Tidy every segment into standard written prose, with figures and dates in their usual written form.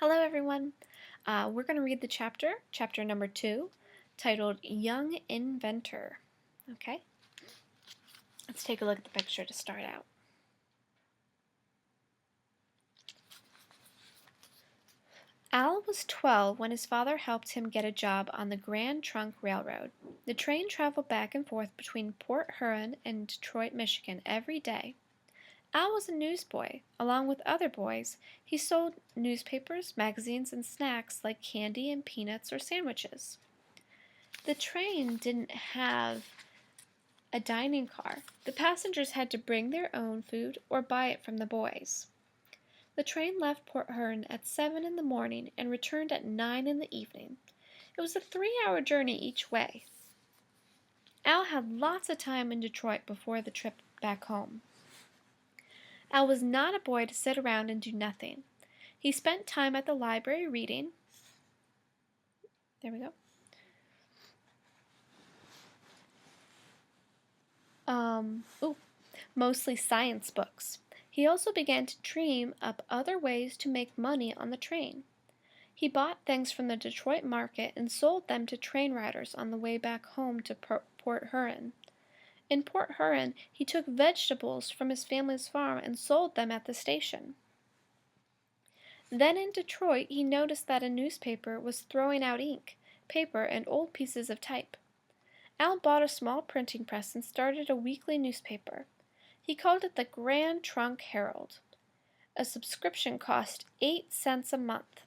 Hello, everyone. We're going to read the chapter number 2, titled Young Inventor. Okay, let's take a look at the picture to start out. Al was 12 when his father helped him get a job on the Grand Trunk Railroad. The train traveled back and forth between Port Huron and Detroit, Michigan every day. Al was a newsboy. Along with other boys, he sold newspapers, magazines, and snacks like candy and peanuts or sandwiches. The train didn't have a dining car. The passengers had to bring their own food or buy it from the boys. The train left Port Huron at 7 in the morning and returned at 9 in the evening. It was a 3-hour journey each way. Al had lots of time in Detroit before the trip back home. Al was not a boy to sit around and do nothing. He spent time at the library reading. There we go. Mostly science books. He also began to dream up other ways to make money on the train. He bought things from the Detroit market and sold them to train riders on the way back home to Port Huron. In Port Huron, he took vegetables from his family's farm and sold them at the station. Then in Detroit, he noticed that a newspaper was throwing out ink, paper, and old pieces of type. Al bought a small printing press and started a weekly newspaper. He called it the Grand Trunk Herald. A subscription cost 8 cents a month.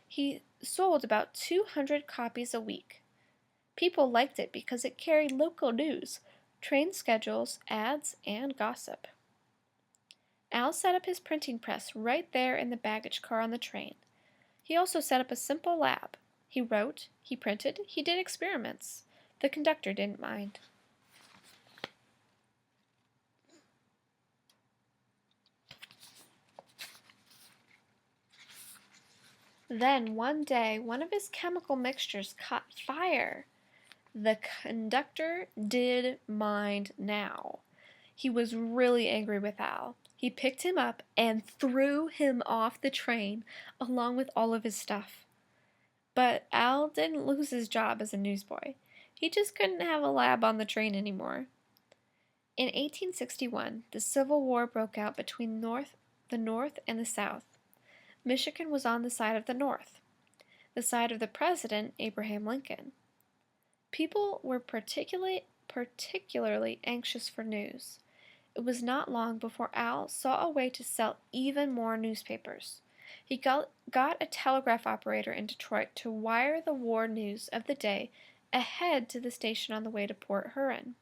He sold about 200 copies a week. People liked it because it carried local news, train schedules, ads, and gossip. Al set up his printing press right there in the baggage car on the train. He also set up a simple lab. He wrote, he printed, he did experiments. The conductor didn't mind. Then, one day, one of his chemical mixtures caught fire. The conductor did mind now. He was really angry with Al. He picked him up and threw him off the train along with all of his stuff. But Al didn't lose his job as a newsboy. He just couldn't have a lab on the train anymore. In 1861, the Civil War broke out between the North and the South. Michigan was on the side of the North, the side of the President, Abraham Lincoln. People were particularly anxious for news. It was not long before Al saw a way to sell even more newspapers. He got a telegraph operator in Detroit to wire the war news of the day ahead to the station on the way to Port Huron.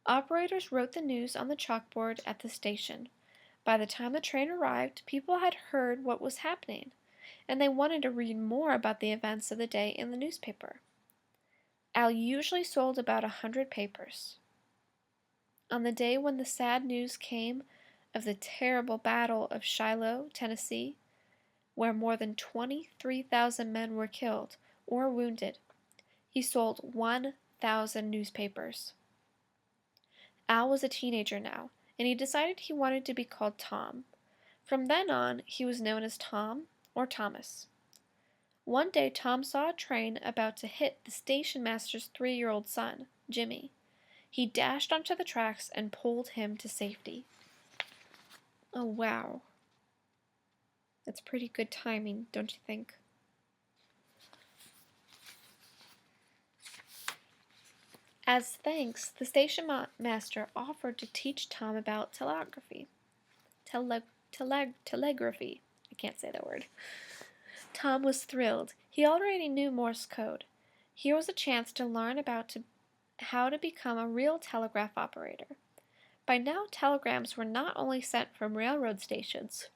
Operators wrote the news on the chalkboard at the station. By the time the train arrived, people had heard what was happening, and they wanted to read more about the events of the day in the newspaper. Al usually sold about 100 papers. On the day when the sad news came of the terrible Battle of Shiloh, Tennessee, where more than 23,000 men were killed or wounded, he sold 1,000 newspapers. Al was a teenager now, and he decided he wanted to be called Tom. From then on, he was known as Tom or Thomas. One day, Tom saw a train about to hit the station master's 3-year-old son, Jimmy. He dashed onto the tracks and pulled him to safety. Oh, wow. That's pretty good timing, don't you think? As thanks, the station master offered to teach Tom about telegraphy. Telegraphy. I can't say that word. Tom was thrilled. He already knew Morse code. Here was a chance to learn about how to become a real telegraph operator. By now, telegrams were not only sent from railroad stations,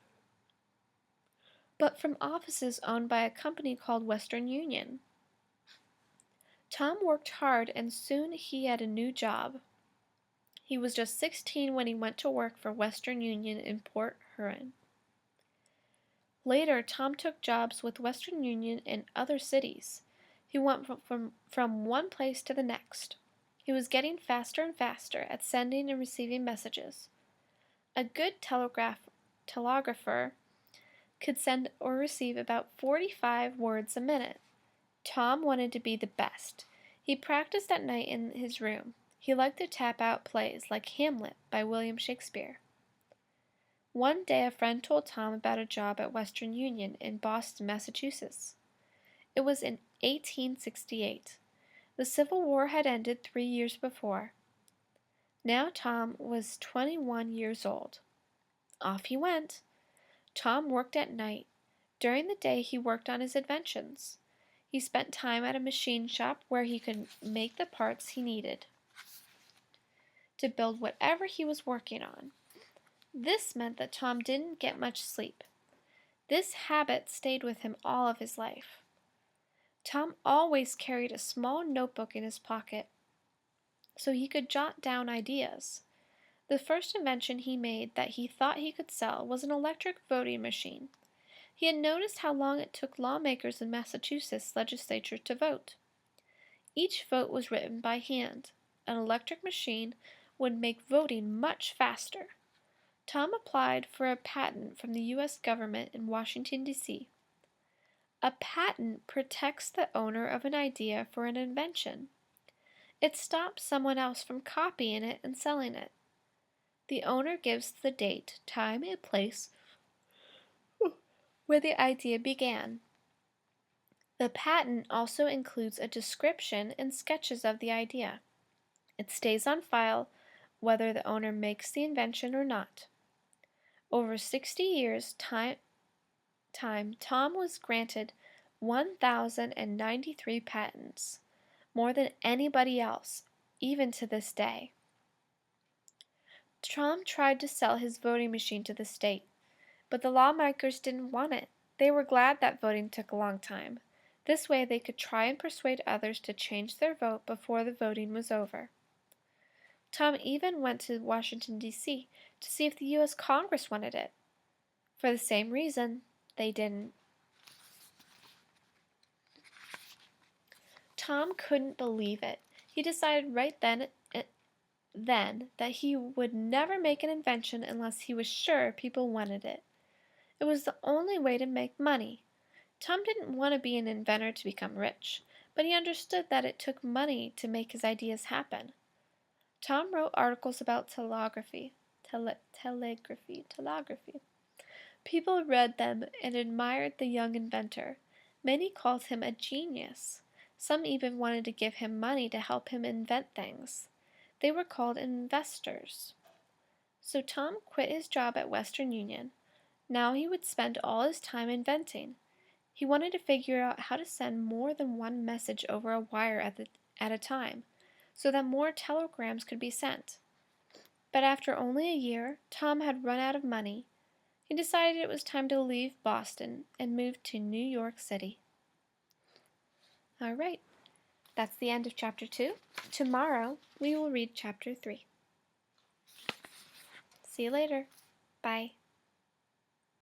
but from offices owned by a company called Western Union. Tom worked hard, and soon he had a new job. He was just 16 when he went to work for Western Union in Port Huron. Later, Tom took jobs with Western Union in other cities. He went from one place to the next. He was getting faster and faster at sending and receiving messages. A good telegrapher could send or receive about 45 words a minute. Tom wanted to be the best. He practiced at night in his room. He liked to tap out plays like Hamlet by William Shakespeare. One day a friend told Tom about a job at Western Union in Boston, Massachusetts. It was in 1868. The Civil War had ended 3 years before. Now Tom was 21 years old. Off he went. Tom worked at night. During the day he worked on his inventions. He spent time at a machine shop where he could make the parts he needed to build whatever he was working on. This meant that Tom didn't get much sleep. This habit stayed with him all of his life. Tom always carried a small notebook in his pocket so he could jot down ideas. The first invention he made that he thought he could sell was an electric voting machine. He had noticed how long it took lawmakers in Massachusetts legislature to vote. Each vote was written by hand. An electric machine would make voting much faster. Tom applied for a patent from the U.S. government in Washington, D.C. A patent protects the owner of an idea for an invention. It stops someone else from copying it and selling it. The owner gives the date, time, and place where the idea began. The patent also includes a description and sketches of the idea. It stays on file whether the owner makes the invention or not. Over 60 years' time, Tom was granted 1,093 patents, more than anybody else, even to this day. Tom tried to sell his voting machine to the state, but the lawmakers didn't want it. They were glad that voting took a long time. This way they could try and persuade others to change their vote before the voting was over. Tom even went to Washington, D.C. to see if the U.S. Congress wanted it. For the same reason, they didn't. Tom couldn't believe it. He decided right then that he would never make an invention unless he was sure people wanted it. It was the only way to make money. Tom didn't want to be an inventor to become rich, but he understood that it took money to make his ideas happen. Tom wrote articles about telegraphy. People read them and admired the young inventor. Many called him a genius. Some even wanted to give him money to help him invent things. They were called investors. So Tom quit his job at Western Union. Now he would spend all his time inventing. He wanted to figure out how to send more than one message over a wire at a time, so that more telegrams could be sent. But after only a year, Tom had run out of money. He decided it was time to leave Boston and move to New York City. All right, that's the end of Chapter 2. Tomorrow, we will read Chapter 3. See you later. Bye.